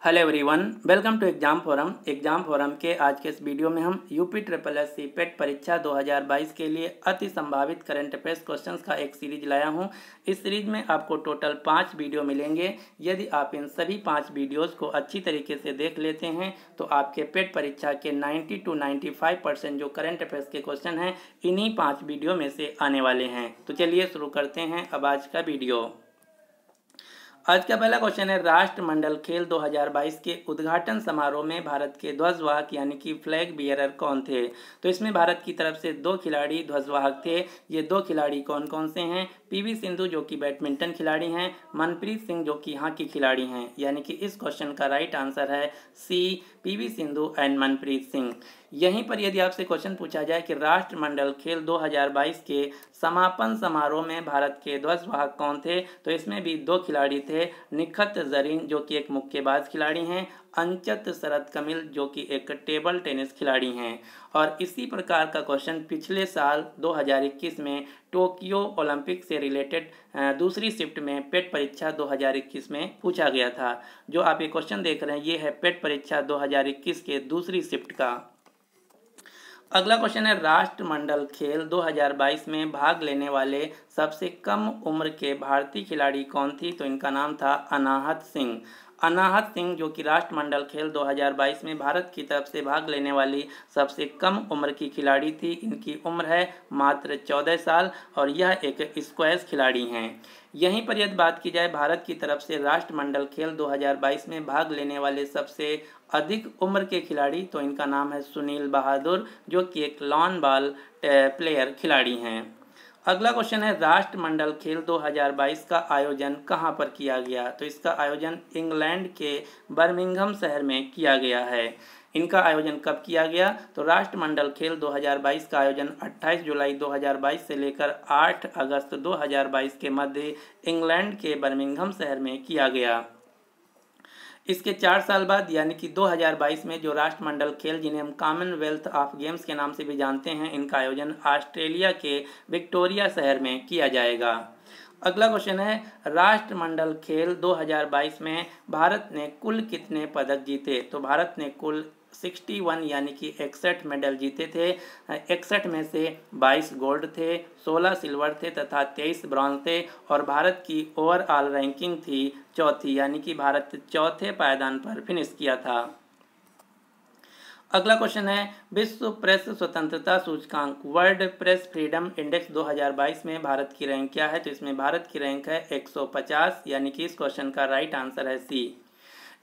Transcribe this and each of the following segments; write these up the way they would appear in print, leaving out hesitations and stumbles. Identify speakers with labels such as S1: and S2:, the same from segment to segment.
S1: Hello everyone, welcome to exam forum के आज के इस वीडियो में हम UP triple S C PET परीक्षा 2022 के लिए अति संभावित करंट अफेयर्स क्वेश्चंस का एक सीरीज लाया हूं। इस सीरीज में आपको टोटल 5 वीडियो मिलेंगे। यदि आप इन सभी 5 वीडियोस को अच्छी तरीके से देख लेते हैं तो आपके पेट परीक्षा के 90 to 95% जो करंट अफेयर्स के क्वेश्चन हैं इन्हीं 5 वीडियो में से आने वाले हैं। तो चलिए शुरू करते हैं अब आज का वीडियो। आज का पहला क्वेश्चन है, राष्ट्रमंडल खेल 2022 के उद्घाटन समारोह में भारत के ध्वजवाहक यानी कि फ्लैग बियरर कौन थे। तो इसमें भारत की तरफ से 2 खिलाड़ी ध्वजवाहक थे। ये 2 खिलाड़ी कौन कौन से हैं? पीवी सिंधु जो कि बैडमिंटन खिलाड़ी हैं, मनप्रीत सिंह जो कि हॉकी खिलाड़ी हैं। यानी कि इस क्वेश्चन का राइट आंसर है सी, पीवी सिंधु एंड मनप्रीत सिंह। यहीं पर यदि आपसे क्वेश्चन पूछा जाए कि राष्ट्रमंडल खेल 2022 के समापन समारोह में भारत के ध्वजवाहक कौन थे, तो इसमें भी 2 खिलाड़ी थे। निखत जरीन जो कि एक मुक्केबाज खिलाड़ी हैं, अंचत शरद कमिल जो कि एक टेबल टेनिस खिलाड़ी हैं। और इसी प्रकार का क्वेश्चन पिछले साल 2021 में टोक्यो ओलंपिक से रिलेटेड दूसरी शिफ्ट में पेट परीक्षा 2021 में पूछा गया था। जो आप ये क्वेश्चन देख रहे हैं ये है पेट परीक्षा 2021 के दूसरी शिफ्ट का। अगला क्वेश्चन है, राष्ट्रमंडल खेल 2022 में भाग लेने वाले सबसे कम उम्र के भारतीय खिलाड़ी कौन थी। तो इनका नाम था अनाहत सिंह। अनाहत सिंह जो कि राष्ट्रमंडल खेल 2022 में भारत की तरफ से भाग लेने वाली सबसे कम उम्र की खिलाड़ी थी। इनकी उम्र है मात्र 14 साल और यह एक स्क्वैश खिलाड़ी हैं। यहीं पर यदि बात की जाए भारत की तरफ से राष्ट्रमंडल खेल 2022 में भाग लेने वाले सबसे अधिक उम्र के खिलाड़ी, तो इनका नाम है सुनील बहादुर जो कि एक लॉन बॉल प्लेयर खिलाड़ी हैं। अगला क्वेश्चन है, राष्ट्रमंडल खेल 2022 का आयोजन कहां पर किया गया। तो इसका आयोजन इंग्लैंड के बर्मिंघम शहर में किया गया है। इनका आयोजन कब किया गया? तो राष्ट्रमंडल खेल 2022 का आयोजन 28 जुलाई 2022 से लेकर 8 अगस्त 2022 के मध्य इंग्लैंड के बर्मिंघम शहर में किया गया। इसके 4 साल बाद यानी कि 2022 में जो राष्ट्रमंडल खेल, जिन्हें हम कॉमनवेल्थ ऑफ गेम्स के नाम से भी जानते हैं, इनका आयोजन ऑस्ट्रेलिया के विक्टोरिया शहर में किया जाएगा। अगला क्वेश्चन है, राष्ट्रमंडल खेल 2022 में भारत ने कुल कितने पदक जीते। तो भारत ने कुल 61 यानी कि 61 मेडल जीते थे। 61 में से 22 गोल्ड थे, 16 सिल्वर थे तथा 23 ब्रॉन्ज थे। और भारत की ओवरऑल रैंकिंग थी चौथी, यानी कि भारत चौथे पायदान पर फिनिश किया था। अगला क्वेश्चन है, विश्व प्रेस स्वतंत्रता सूचकांक वर्ल्ड प्रेस फ्रीडम इंडेक्स 2022 में भारत की रैंक क्या है। तो इसमें भारत की रैंक है 150, यानी कि इस क्वेश्चन का राइट आंसर है सी।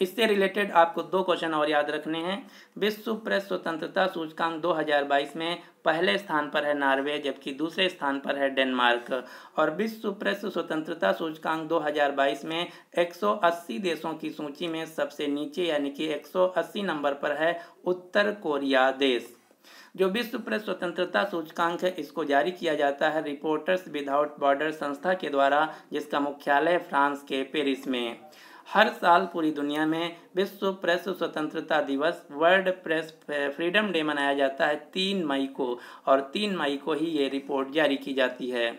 S1: इससे रिलेटेड आपको 2 क्वेश्चन और याद रखने हैं। विश्व प्रेस स्वतंत्रता सूचकांक 2022 में पहले स्थान पर है नॉर्वे, जबकि दूसरे स्थान पर है डेनमार्क। और विश्व प्रेस स्वतंत्रता सूचकांक 2022 में 180 देशों की सूची में सबसे नीचे यानी कि 180 नंबर पर है उत्तर कोरिया देश। जो विश्व प्रेस स्वतंत्रता सूचकांक है इसको जारी किया जाता है रिपोर्टर्स विदाउट बॉर्डर संस्था के द्वारा, जिसका मुख्यालय फ्रांस के पेरिस में। हर साल पूरी दुनिया में विश्व प्रेस स्वतंत्रता दिवस वर्ल्ड प्रेस फ्रीडम डे मनाया जाता है 3 मई को, और 3 मई को ही ये रिपोर्ट जारी की जाती है।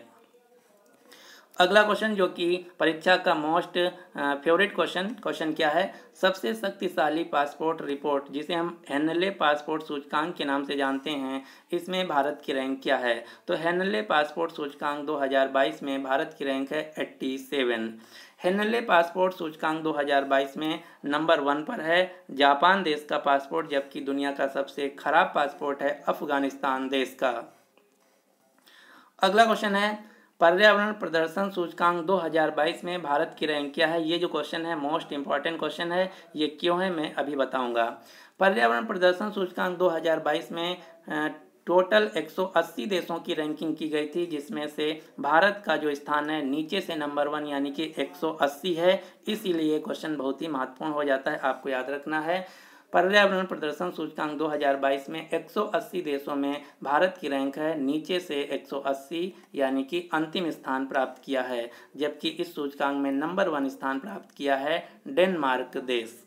S1: अगला क्वेश्चन जो कि परीक्षा का मोस्ट फेवरेट क्वेश्चन क्या है, सबसे शक्तिशाली पासपोर्ट रिपोर्ट जिसे हम हेनले पासपोर्ट सूचकांक के नाम से जानते हैं, इसमें भारत की रैंक क्या है। तो हेनले पासपोर्ट सूचकांक 2022 में भारत की रैंक है 87। हेनले पासपोर्ट सूचकांक 2022 में नंबर 1 पर है जापान देश का पासपोर्ट, जबकि दुनिया का सबसे खराब पासपोर्ट है अफगानिस्तान देश का। अगला क्वेश्चन है, पर्यावरण प्रदर्शन सूचकांक 2022 में भारत की रैंक क्या है। ये जो क्वेश्चन है मोस्ट इंपॉर्टेंट क्वेश्चन है। ये क्यों है मैं अभी बताऊंगा। पर्यावरण प्रदर्शन सूचकांक 2022 में टोटल 180 देशों की रैंकिंग की गई थी, जिसमें से भारत का जो स्थान है नीचे से नंबर 1 यानी कि 180 है। इसीलिए ये क्वेश्चन बहुत ही महत्वपूर्ण हो जाता है, आपको याद रखना है। पर्यावरण प्रदर्शन सूचकांक 2022 में 180 देशों में भारत की रैंक है नीचे से 180, यानी कि अंतिम स्थान प्राप्त किया है। जबकि इस सूचकांक में नंबर 1 स्थान प्राप्त किया है डेनमार्क देश।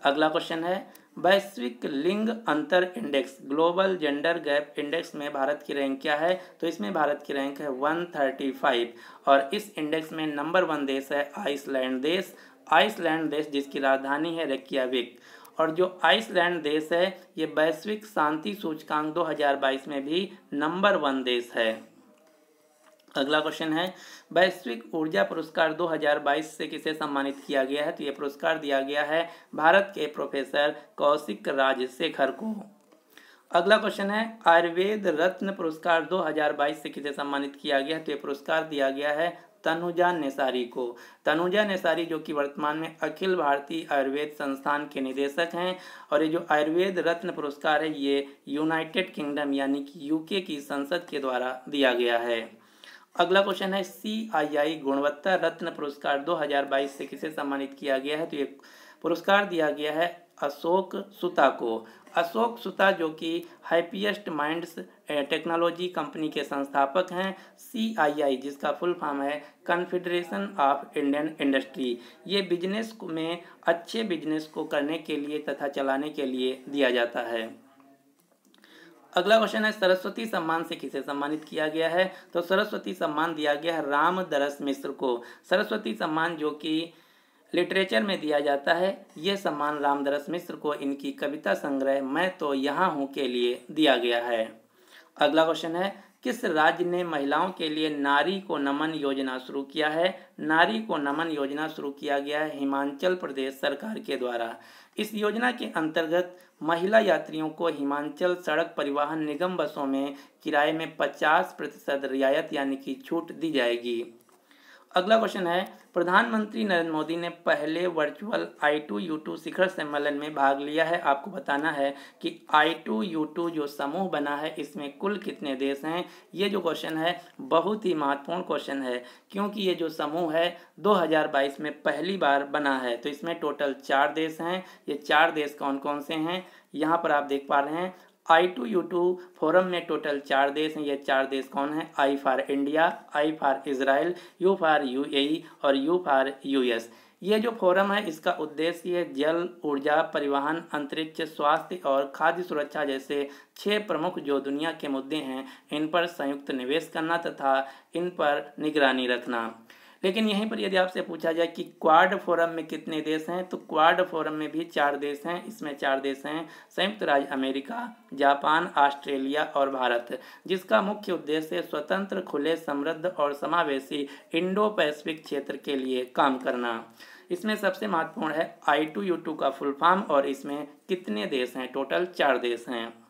S1: अगला क्वेश्चन है, वैश्विक लिंग अंतर index global gender gap index में भारत की रैंक क्या है। तो इसमें भारत की रैंक है 135 और इस इंडेक्स में नंबर 1 देश है आइसलैंड देश। आइसलैंड देश जिसकी राजधानी है रेक्याविक। और जो आइसलैंड देश है ये वैश्विक शांति सूचकांक 2022 में भी नंबर 1 देश है। अगला क्वेश्चन है वैश्विक ऊर्जा पुरस्कार 2022 से किसे सम्मानित किया गया है? तो ये पुरस्कार दिया गया है भारत के प्रोफेसर कौशिक राजशेखर को। अगला क्वेश्चन है आयुर्वेद रत्न पुरस्कार 2022 से किसे सम्मानित किया गया है? तो ये पुरस्कार दिया गया है तनुजा नेसारी को। तनुजा नेसारी जो कि वर्तमान में अखिल भारतीय आयुर्वेद संस्थान के निदेशक हैं। और ये जो आयुर्वेद रत्न पुरस्कार है ये यूनाइटेड किंगडम यानी कि यूके की संसद के द्वारा दिया गया है। अगला क्वेश्चन है CII गुणवत्ता रत्न पुरस्कार 2022 से किसे सम्मानित किया गया है? तो ये पुरस्कार दिया गया है अशोक सुता को। अशोक सुता जो कि हैप्पीएस्ट माइंड्स टेक्नोलॉजी कंपनी के संस्थापक हैं। CII जिसका फुल फॉर्म है कॉन्फेडरेशन ऑफ इंडियन इंडस्ट्री, ये बिजनेस में अच्छे बिजनेस को करने के लिए तथा चलाने के लिए दिया जाता है। अगला क्वेश्चन है सरस्वती सम्मान से किसे सम्मानित किया गया है? तो सरस्वती सम्मान दिया गया है रामदरस मिश्र को। सरस्वती सम्मान जो कि लिटरेचर में दिया जाता है, ये सम्मान रामदरस मिश्र को इनकी कविता संग्रह मैं तो यहाँ हूँ के लिए दिया गया है। अगला क्वेश्चन है किस राज्य ने महिलाओं के लिए नारी को नमन योजना शुरू किया है? नारी को नमन योजना शुरू किया गया है हिमाचल प्रदेश सरकार के द्वारा। इस योजना के अंतर्गत महिला यात्रियों को हिमाचल सड़क परिवहन निगम बसों में किराए में 50% रियायत यानी कि छूट दी जाएगी। अगला क्वेश्चन है प्रधानमंत्री नरेंद्र मोदी ने पहले वर्चुअल I2U2 शिखर सम्मेलन में भाग लिया है। आपको बताना है कि I2U2 जो समूह बना है इसमें कुल कितने देश हैं? ये जो क्वेश्चन है बहुत ही महत्वपूर्ण क्वेश्चन है क्योंकि ये जो समूह है 2022 में पहली बार बना है। तो इसमें टोटल 4 देश हैं। ये 4 देश कौन कौन से हैं यहाँ पर आप देख पा रहे हैं। I2U2 फोरम में टोटल 4 देश हैं। ये 4 देश कौन हैं? I for India, I for Israel, U for UAE और U फॉर US। ये जो फोरम है इसका उद्देश्य जल, ऊर्जा, परिवहन, अंतरिक्ष, स्वास्थ्य और खाद्य सुरक्षा जैसे 6 प्रमुख जो दुनिया के मुद्दे हैं इन पर संयुक्त निवेश करना तथा इन पर निगरानी रखना। लेकिन यहीं पर यदि आपसे पूछा जाए कि क्वाड फोरम में कितने देश हैं, तो क्वाड फोरम में भी 4 देश हैं। इसमें 4 देश हैं संयुक्त राज्य अमेरिका, जापान, ऑस्ट्रेलिया और भारत, जिसका मुख्य उद्देश्य स्वतंत्र, खुले, समृद्ध और समावेशी इंडो पैसिफिक क्षेत्र के लिए काम करना। इसमें सबसे महत्वपूर्ण है I2U2 का फुल फॉर्म और इसमें कितने देश हैं? टोटल 4 देश हैं।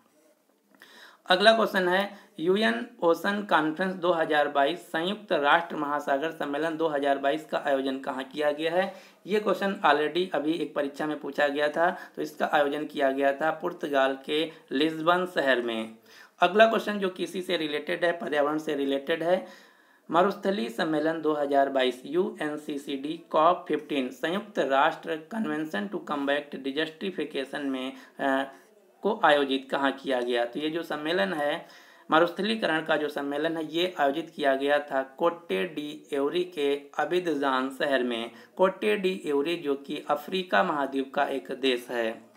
S1: अगला क्वेश्चन है UN ओशन कॉन्फ्रेंस 2022 संयुक्त राष्ट्र महासागर सम्मेलन 2022 का आयोजन कहाँ किया गया है? ये क्वेश्चन ऑलरेडी अभी एक परीक्षा में पूछा गया था। तो इसका आयोजन किया गया था पुर्तगाल के लिस्बन शहर में। अगला क्वेश्चन जो किसी से रिलेटेड है, पर्यावरण से रिलेटेड है। मरुस्थलीय सम्मेलन 2022 UNCCD COP15 संयुक्त राष्ट्र कन्वेंशन टू कम्बैट डिजस्ट्रिफिकेशन में को आयोजित कहाँ किया गया? तो ये जो सम्मेलन है मरुस्थलीकरण का जो सम्मेलन है ये आयोजित किया गया था कोटे डी एवरी के अबिदजान शहर में। कोटे डी एवरी जो कि अफ्रीका महाद्वीप का एक देश है।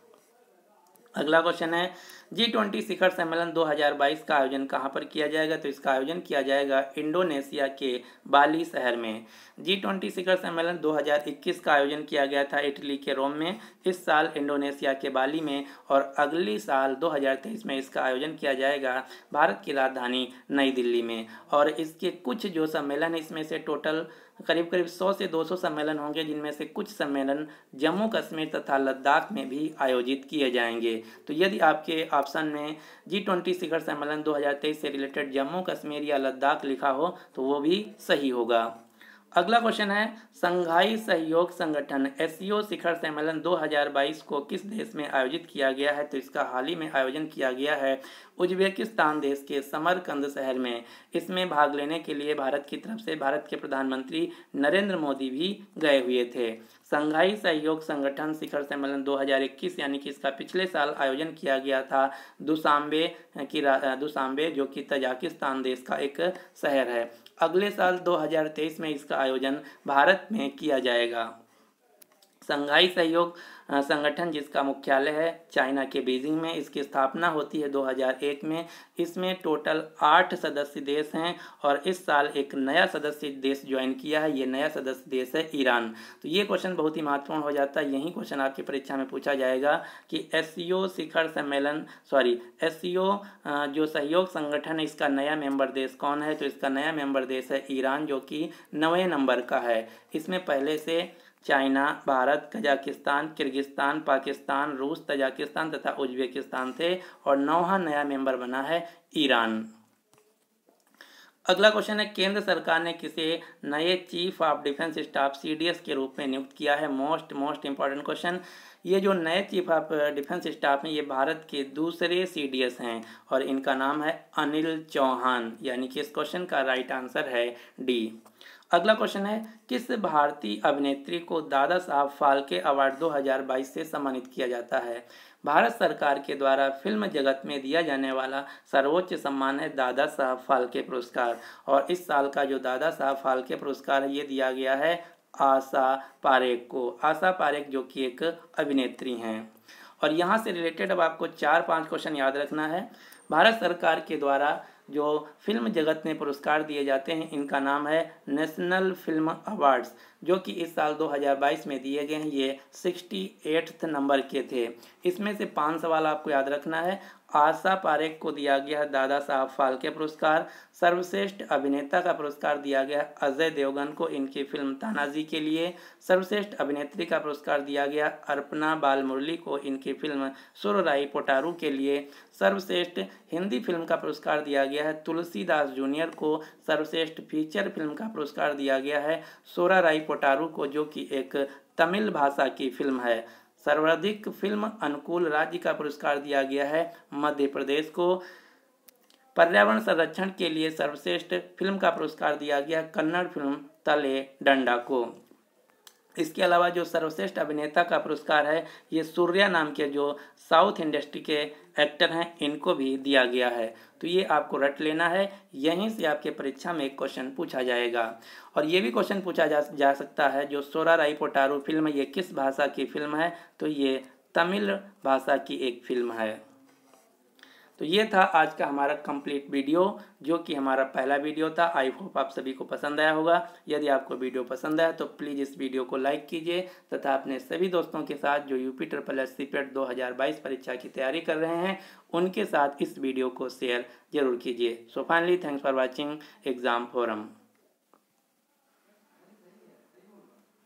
S1: अगला क्वेश्चन है G20 शिखर सम्मेलन 2022 का आयोजन कहाँ पर किया जाएगा? तो इसका आयोजन किया जाएगा इंडोनेशिया के बाली शहर में। G20 शिखर सम्मेलन 2021 का आयोजन किया गया था इटली के रोम में, इस साल इंडोनेशिया के बाली में और अगली साल 2023 में इसका आयोजन किया जाएगा भारत की राजधानी नई दिल्ली में। और इसके कुछ जो सम्मेलन है इसमें से टोटल करीब 100 से 200 सम्मेलन होंगे, जिनमें से कुछ सम्मेलन जम्मू कश्मीर तथा लद्दाख में भी आयोजित किए जाएंगे। तो यदि आपके ऑप्शन में G20 शिखर सम्मेलन 2023 से रिलेटेड जम्मू कश्मीर या लद्दाख लिखा हो तो वो भी सही होगा। अगला क्वेश्चन है संघाई सहयोग संगठन SCO शिखर सम्मेलन 2022 को किस देश में आयोजित किया गया है? तो इसका हाल ही में आयोजन किया गया है उज्बेकिस्तान देश के समरकंद शहर में। इसमें भाग लेने के लिए भारत की तरफ से भारत के प्रधानमंत्री नरेंद्र मोदी भी गए हुए थे। संघाई सहयोग संगठन शिखर सम्मेलन 2021 यानी कि इसका पिछले साल आयोजन किया गया था दुशांबे जो कि तजाकिस्तान देश का एक शहर है। अगले साल 2023 में इसका आयोजन भारत में किया जाएगा। संघाई सहयोग संगठन जिसका मुख्यालय है चाइना के बीजिंग में, इसकी स्थापना होती है 2001 में। इसमें टोटल 8 सदस्य देश हैं और इस साल एक नया सदस्य देश ज्वाइन किया है। ये नया सदस्य देश है ईरान। तो ये क्वेश्चन बहुत ही महत्वपूर्ण हो जाता है। यही क्वेश्चन आपकी परीक्षा में पूछा जाएगा कि एससीओ शिखर सम्मेलन एससीओ जो सहयोग संगठन है इसका नया मेंबर देश कौन है? तो इसका नया मेंबर देश है ईरान, जो कि 9वें नंबर का है। इसमें पहले से China, Bharat, Kazakhstan, Kyrgyzstan, Pakistan, रूस, तजाकिस्तान तथा उज्बेकिस्तान थे और 9वां नया मेंबर बना है ईरान। अगला क्वेश्चन है, केंद्र सरकार ने किसे नए chief of defence staff CDS के रूप में नियुक्त किया है? Most important question. ये जो नए चीफ ऑफ डिफेंस स्टाफ हैं ये भारत के दूसरे सीडीएस हैं और इनका नाम है अनिल चौहान, यानी कि इस क्वेश्चन का राइट आंसर है डी। अगला क्वेश्चन है, किस भारतीय अभिनेत्री को दादा साहब फाल्के अवार्ड 2022 से सम्मानित किया जाता है? भारत सरकार के द्वारा फिल्म जगत में दिया जाने वाला सर्वोच्च सम्मान है दादा साहब फाल्के पुरस्कार और इस साल का जो दादा साहब फाल्के पुरस्कार है ये दिया गया है आशा पारेख को। आशा पारेख जो कि एक अभिनेत्री हैं। और यहाँ से रिलेटेड अब आपको 4-5 क्वेश्चन याद रखना है। भारत सरकार के द्वारा जो फिल्म जगत में पुरस्कार दिए जाते हैं इनका नाम है नेशनल फिल्म अवार्ड्स, जो कि इस साल 2022 में दिए गए हैं। ये 68 नंबर के थे। इसमें से 5 सवाल आपको याद रखना है। आशा पारेख को दिया गया है दादा साहब फाल्के पुरस्कार। सर्वश्रेष्ठ अभिनेता का पुरस्कार दिया गया अजय देवगन को इनकी फिल्म तानाजी के लिए। सर्वश्रेष्ठ अभिनेत्री का पुरस्कार दिया गया अर्पणा बालमुरली को इनकी फिल्म सुरराई पोटारू के लिए। सर्वश्रेष्ठ हिंदी फिल्म का पुरस्कार दिया गया है तुलसीदास जूनियर को। सर्वश्रेष्ठ फीचर फिल्म का पुरस्कार दिया गया है सुरराई पोटारू को, जो कि एक तमिल भाषा की फिल्म है। सर्वाधिक फिल्म अनुकूल राज्य का पुरस्कार दिया गया है मध्य प्रदेश को। पर्यावरण संरक्षण के लिए सर्वश्रेष्ठ फिल्म का पुरस्कार दिया गया कन्नड़ फिल्म तले डंडा को। इसके अलावा जो सर्वश्रेष्ठ अभिनेता का पुरस्कार है ये सूर्या नाम के जो साउथ इंडस्ट्री के एक्टर हैं इनको भी दिया गया है। तो ये आपको रट लेना है, यहीं से आपके परीक्षा में एक क्वेश्चन पूछा जाएगा। और ये भी क्वेश्चन पूछा जा सकता है जो सुरराई पोटारू फिल्म है ये किस भाषा की फिल्म है? तो ये तमिल भाषा की एक फिल्म है। तो ये था आज का हमारा कंप्लीट वीडियो, जो कि हमारा पहला वीडियो था। आई होप आप सभी को पसंद आया होगा। यदि आपको वीडियो पसंद आया तो प्लीज़ इस वीडियो को लाइक कीजिए तथा अपने सभी दोस्तों के साथ जो UPSSC पेट 2022 परीक्षा की तैयारी कर रहे हैं उनके साथ इस वीडियो को शेयर जरूर कीजिए। So finally thanks for watching exam forum.